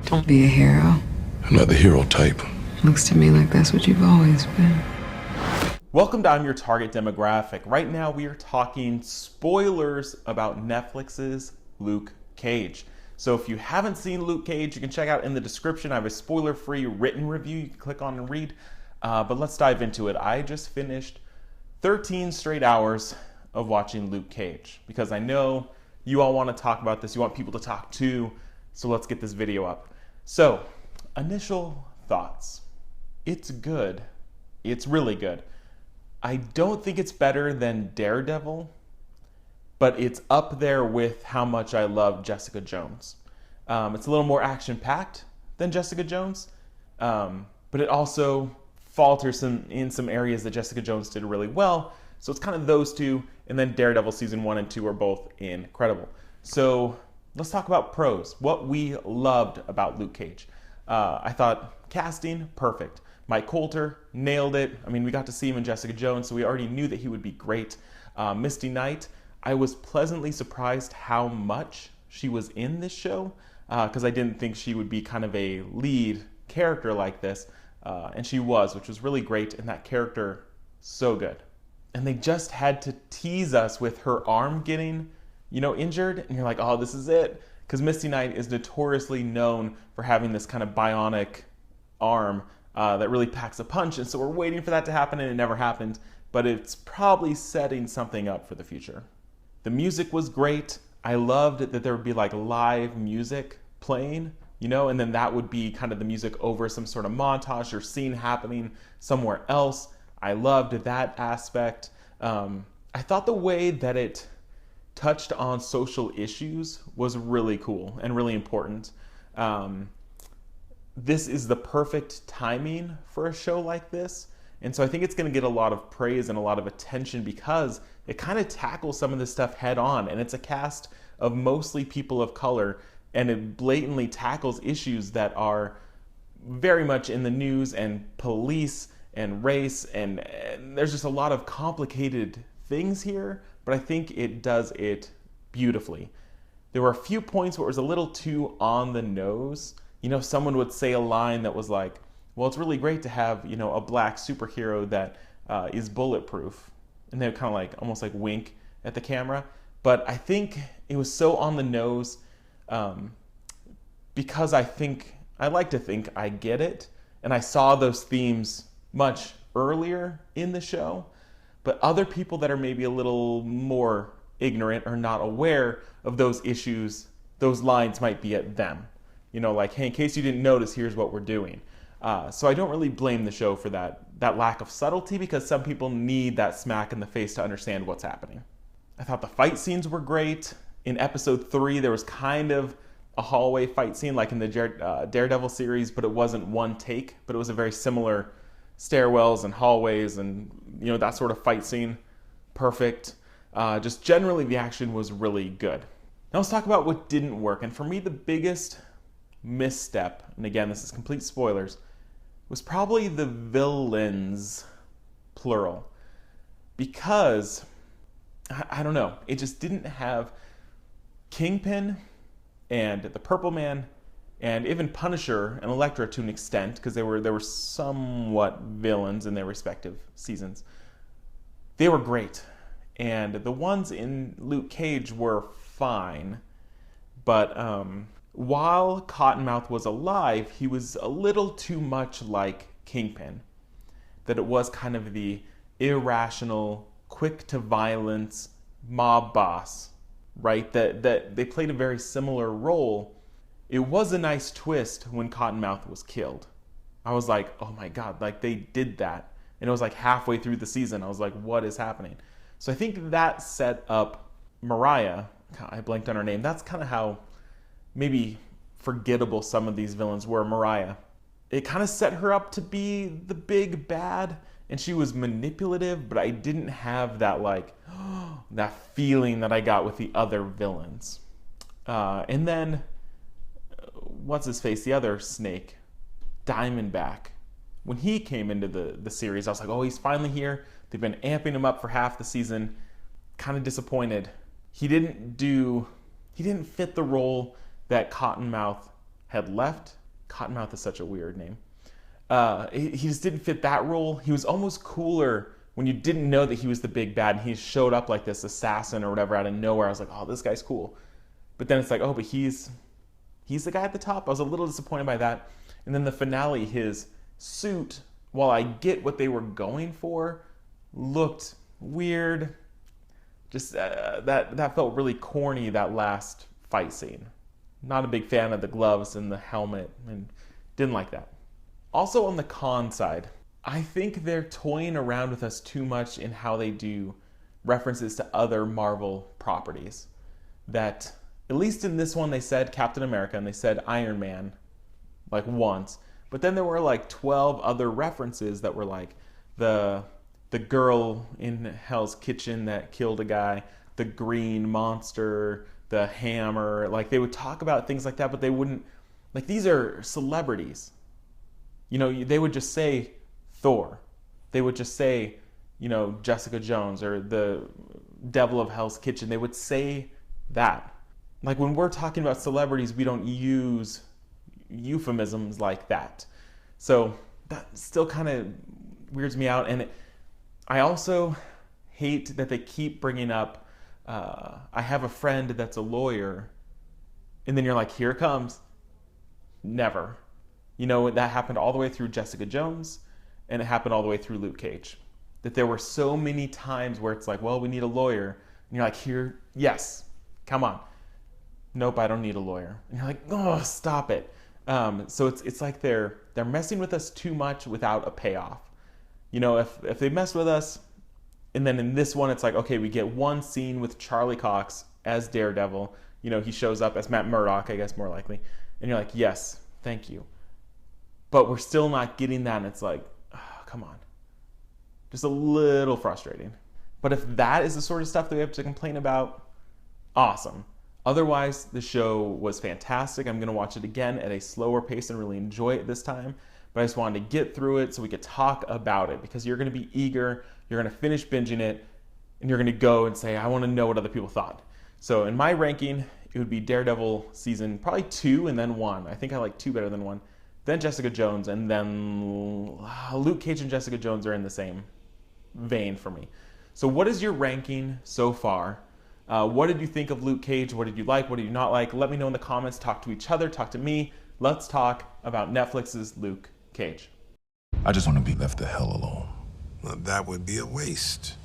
Don't be a hero. I'm not the hero type. Looks to me like that's what you've always been. Welcome to I'm Your Target Demographic. Right now we are talking spoilers about Netflix's Luke Cage. So if you haven't seen Luke Cage, you can check out in the description. I have a spoiler-free written review you can click on and read. But let's dive into it. I just finished 13 straight hours of watching Luke Cage because I know you all want to talk about this. You want people to talk too. So let's get this video up. So, initial thoughts. It's good. It's really good. I don't think it's better than Daredevil, but it's up there with how much I love Jessica Jones. It's a little more action-packed than Jessica Jones, but it also falters in some areas that Jessica Jones did really well. So it's kind of those two, and then Daredevil season 1 and 2 are both incredible. So let's talk about pros. What we loved about Luke Cage. I thought casting, perfect. Mike Colter nailed it. I mean, we got to see him in Jessica Jones, so we already knew that he would be great. Misty Knight, I was pleasantly surprised how much she was in this show, because I didn't think she would be kind of a lead character like this, and she was, which was really great, and that character, so good. And they just had to tease us with her arm getting, injured, and you're like, oh, this is it. Because Misty Knight is notoriously known for having this kind of bionic arm that really packs a punch, and so we're waiting for that to happen, and it never happened, but it's probably setting something up for the future. The music was great. I loved that there would be like live music playing, and then that would be kind of the music over some sort of montage or scene happening somewhere else. I loved that aspect. I thought the way that it touched on social issues was really cool and really important. This is the perfect timing for a show like this. And so I think it's going to get a lot of praise and a lot of attention because it kind of tackles some of this stuff head on. And it's a cast of mostly people of color, and it blatantly tackles issues that are very much in the news, and police and race, and there's just a lot of complicated things here, but I think it does it beautifully. There were a few points where it was a little too on the nose. Someone would say a line that was like, well, it's really great to have, a black superhero that is bulletproof. And they would kind of like, almost like wink at the camera. But I think it was so on the nose because I like to think I get it. And I saw those themes much earlier in the show. But other people that are maybe a little more ignorant or not aware of those issues, those lines might be at them. Like, hey, in case you didn't notice, here's what we're doing. So I don't really blame the show for that lack of subtlety, because some people need that smack in the face to understand what's happening. I thought the fight scenes were great. In episode 3, there was kind of a hallway fight scene like in the Daredevil series, but it wasn't one take, but it was a very similar stairwells and hallways and, that sort of fight scene. Perfect. Just generally, the action was really good. Now let's talk about what didn't work. And for me, the biggest misstep, and again, this is complete spoilers, was probably the villains, plural. Because, I don't know, it just didn't have Kingpin and the Purple Man and even Punisher and Elektra to an extent, because they were somewhat villains in their respective seasons. They were great. And the ones in Luke Cage were fine, but while Cottonmouth was alive, he was a little too much like Kingpin. That it was kind of the irrational, quick to violence mob boss, right? That they played a very similar role. It was a nice twist when Cottonmouth was killed. I was like, oh my God, like they did that. And it was like halfway through the season. I was like, what is happening? So I think that set up Mariah. I blanked on her name. That's kind of how maybe forgettable some of these villains were. Mariah. It kind of set her up to be the big bad, and she was manipulative, but I didn't have that that feeling that I got with the other villains. And then, what's his face? The other snake, Diamondback. When he came into the series, I was like, oh, he's finally here. They've been amping him up for half the season. Kind of disappointed. He didn't fit the role that Cottonmouth had left. Cottonmouth is such a weird name. He just didn't fit that role. He was almost cooler when you didn't know that he was the big bad and he showed up like this assassin or whatever out of nowhere. I was like, oh, this guy's cool. But then it's like, oh, but he's the guy at the top. I was a little disappointed by that. And then the finale, his suit, while I get what they were going for, looked weird. Just that felt really corny, that last fight scene. Not a big fan of the gloves and the helmet, and didn't like that. Also on the con side, I think they're toying around with us too much in how they do references to other Marvel properties. That, at least in this one, they said Captain America and they said Iron Man, like once. But then there were like 12 other references that were like the girl in Hell's Kitchen that killed a guy, the green monster, the hammer. Like, they would talk about things like that, but they wouldn't, like, these are celebrities. You know, they would just say Thor. They would just say, you know, Jessica Jones or the Devil of Hell's Kitchen. They would say that. Like, when we're talking about celebrities, we don't use euphemisms like that. So that still kind of weirds me out. And I also hate that they keep bringing up, I have a friend that's a lawyer, and then you're like, here it comes. Never. You know, that happened all the way through Jessica Jones, and it happened all the way through Luke Cage. That there were so many times where it's like, well, we need a lawyer. And you're like, here, yes, come on. Nope, I don't need a lawyer. And you're like, oh, stop it. So it's like they're messing with us too much without a payoff. You know, if they mess with us, and then in this one, it's like, okay, we get one scene with Charlie Cox as Daredevil. You know, he shows up as Matt Murdock, I guess, more likely. And you're like, yes, thank you. But we're still not getting that, and it's like, oh, come on. Just a little frustrating. But if that is the sort of stuff that we have to complain about, awesome. Otherwise, the show was fantastic. I'm going to watch it again at a slower pace and really enjoy it this time. But I just wanted to get through it so we could talk about it, because you're going to be eager, you're going to finish binging it, and you're going to go and say, I want to know what other people thought. So in my ranking, it would be Daredevil season probably 2 and then 1. I think I like 2 better than 1. Then Jessica Jones, and then Luke Cage and Jessica Jones are in the same vein for me. So what is your ranking so far? What did you think of Luke Cage? What did you like? What did you not like? Let me know in the comments. Talk to each other. Talk to me. Let's talk about Netflix's Luke Cage. I just want to be left the hell alone. Well, that would be a waste.